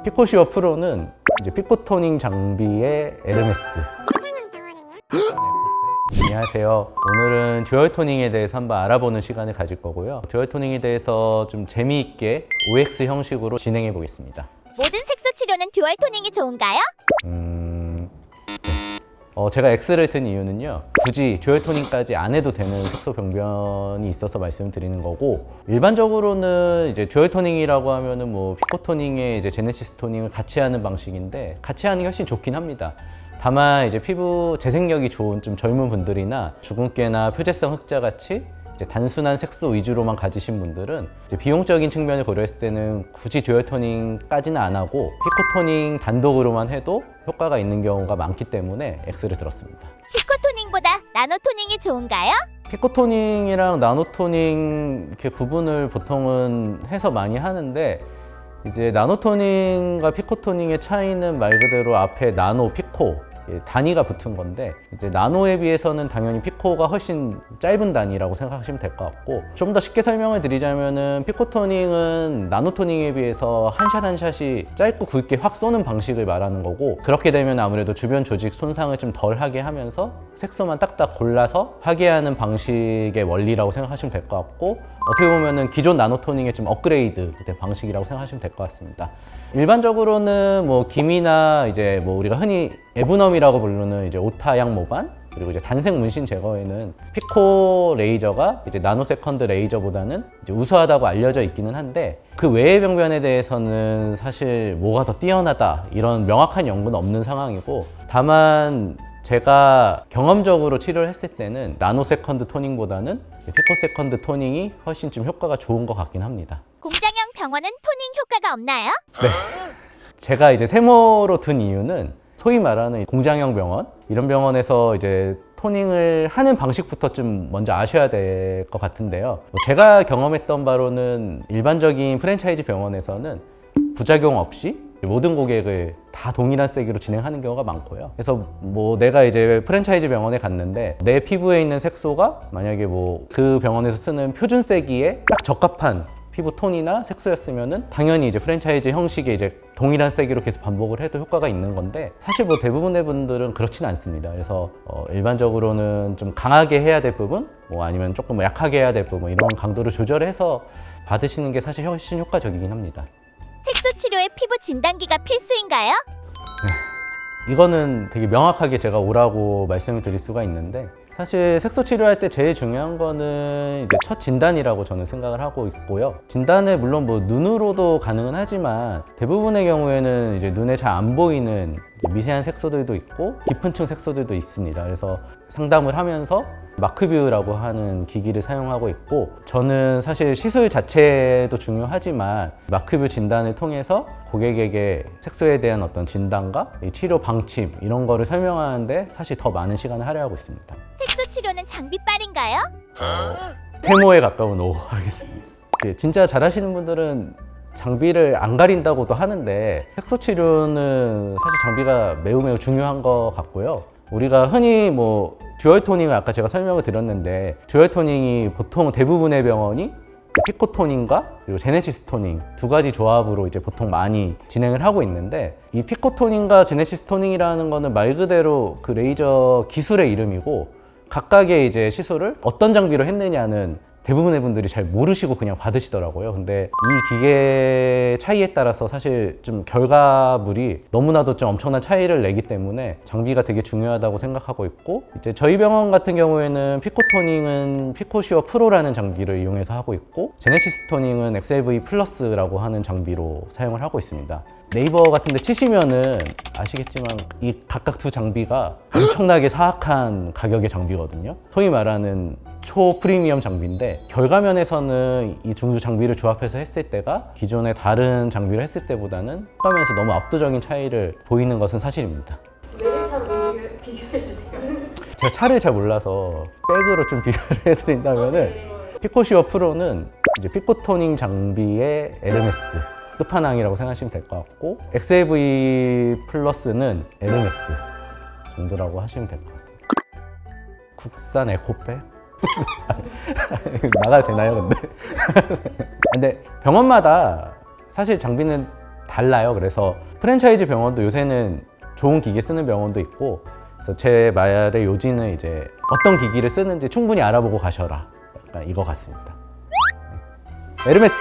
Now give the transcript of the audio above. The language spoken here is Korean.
피코시어 프로는 이제 피코토닝 장비의 에르메스. 안녕하세요. 오늘은 듀얼 토닝에 대해서 한번 알아보는 시간을 가질 거고요. 듀얼 토닝에 대해서 좀 재미있게 OX 형식으로 진행해 보겠습니다. 모든 색소 치료는 듀얼 토닝이 좋은가요? 제가 X를 든 이유는요, 굳이 듀얼 토닝까지 안 해도 되는 색소 병변이 있어서 말씀드리는 거고, 일반적으로는 이제 듀얼 토닝이라고 하면은 뭐 피코 토닝에 이제 제네시스 토닝을 같이 하는 방식인데, 같이 하는 게 훨씬 좋긴 합니다. 다만 이제 피부 재생력이 좋은 좀 젊은 분들이나 주근깨나 표재성 흑자 같이 이제 단순한 색소 위주로만 가지신 분들은 이제 비용적인 측면을 고려했을 때는 굳이 듀얼 토닝까지는 안 하고 피코 토닝 단독으로만 해도 효과가 있는 경우가 많기 때문에 X를 들었습니다. 피코 토닝보다 나노 토닝이 좋은가요? 피코 토닝이랑 나노 토닝 이렇게 구분을 보통은 해서 많이 하는데, 이제 나노 토닝과 피코 토닝의 차이는 말 그대로 앞에 나노, 피코 단위가 붙은 건데, 이제 나노에 비해서는 당연히 피코가 훨씬 짧은 단위라고 생각하시면 될 것 같고, 좀 더 쉽게 설명을 드리자면은 피코 토닝은 나노 토닝에 비해서 한 샷 한 샷이 짧고 굵게 확 쏘는 방식을 말하는 거고, 그렇게 되면 아무래도 주변 조직 손상을 좀 덜 하게 하면서 색소만 딱딱 골라서 파괴하는 방식의 원리라고 생각하시면 될 것 같고, 어떻게 보면은 기존 나노 토닝의 좀 업그레이드 된 방식이라고 생각하시면 될 것 같습니다. 일반적으로는 뭐 기미나 이제 뭐 우리가 흔히 에브넘이라고 부르는 이제 오타 양모반, 그리고 이제 단색 문신 제거에는 피코 레이저가 이제 나노 세컨드 레이저보다는 이제 우수하다고 알려져 있기는 한데, 그 외의 병변에 대해서는 사실 뭐가 더 뛰어나다 이런 명확한 연구는 없는 상황이고, 다만 제가 경험적으로 치료를 했을 때는 나노 세컨드 토닝보다는 피코 세컨드 토닝이 훨씬 좀 효과가 좋은 것 같긴 합니다. 공장형 병원은 토닝 효과가 없나요? 네. 제가 이제 세모로 든 이유는 소위 말하는 공장형 병원, 이런 병원에서 이제 토닝을 하는 방식부터 좀 먼저 아셔야 될 것 같은데요. 제가 경험했던 바로는 일반적인 프랜차이즈 병원에서는 부작용 없이 모든 고객을 다 동일한 세기로 진행하는 경우가 많고요. 그래서 뭐 내가 이제 프랜차이즈 병원에 갔는데 내 피부에 있는 색소가 만약에 뭐 그 병원에서 쓰는 표준 세기에 딱 적합한 피부 톤이나 색소였으면은 당연히 이제 프랜차이즈 형식의 이제 동일한 세기로 계속 반복을 해도 효과가 있는 건데, 사실 뭐 대부분의 분들은 그렇지는 않습니다. 그래서 일반적으로는 좀 강하게 해야 될 부분, 뭐 아니면 조금 약하게 해야 될 부분, 이런 강도를 조절해서 받으시는 게 사실 훨씬 효과적이긴 합니다. 색소 치료에 피부 진단기가 필수인가요? 이거는 되게 명확하게 제가 오라고 말씀을 드릴 수가 있는데, 사실 색소 치료할 때 제일 중요한 거는 이제 첫 진단이라고 저는 생각을 하고 있고요. 진단을 물론 뭐 눈으로도 가능은 하지만 대부분의 경우에는 이제 눈에 잘 안 보이는 미세한 색소들도 있고 깊은 층 색소들도 있습니다. 그래서 상담을 하면서 마크뷰라고 하는 기기를 사용하고 있고, 저는 사실 시술 자체도 중요하지만 마크뷰 진단을 통해서 고객에게 색소에 대한 어떤 진단과 치료 방침 이런 거를 설명하는데 사실 더 많은 시간을 할애하고 있습니다. 색소 치료는 장비빨인가요? 세모에 가까운 O 하겠습니다. 진짜 잘하시는 분들은 장비를 안 가린다고도 하는데, 색소 치료는 사실 장비가 매우 중요한 것 같고요. 우리가 흔히 뭐 듀얼 토닝을 아까 제가 설명을 드렸는데, 듀얼 토닝이 보통 대부분의 병원이 피코 토닝과 그리고 제네시스 토닝 두 가지 조합으로 이제 보통 많이 진행을 하고 있는데, 이 피코 토닝과 제네시스 토닝이라는 거는 말 그대로 그 레이저 기술의 이름이고, 각각의 이제 시술을 어떤 장비로 했느냐는 대부분의 분들이 잘 모르시고 그냥 받으시더라고요. 근데 이 기계 차이에 따라서 사실 좀 결과물이 너무나도 좀 엄청난 차이를 내기 때문에 장비가 되게 중요하다고 생각하고 있고, 이제 저희 병원 같은 경우에는 피코 토닝은 피코시어 프로라는 장비를 이용해서 하고 있고, 제네시스 토닝은 XLV 플러스라고 하는 장비로 사용을 하고 있습니다. 네이버 같은 데 치시면은 아시겠지만 이 각각 두 장비가 엄청나게 사악한 가격의 장비거든요. 소위 말하는 초 프리미엄 장비인데, 결과면에서는 이 두 장비를 조합해서 했을 때가 기존의 다른 장비를 했을 때보다는 효과면에서 너무 압도적인 차이를 보이는 것은 사실입니다. 외제차로 비교해주세요. 제가 차를 잘 몰라서 백으로 좀 비교를 해드린다면은, 피코시어 프로는 이제 피코토닝 장비의 에르메스 끝판왕이라고 생각하시면 될 것 같고, XLV 플러스는 에르메스 정도라고 하시면 될 것 같습니다. 국산 에코백? 나가도 되나요, 근데? 근데 병원마다 사실 장비는 달라요. 그래서 프랜차이즈 병원도 요새는 좋은 기계 쓰는 병원도 있고, 그래서 제 말의 요지는 이제 어떤 기기를 쓰는지 충분히 알아보고 가셔라. 약간 이거 같습니다. 에르메스!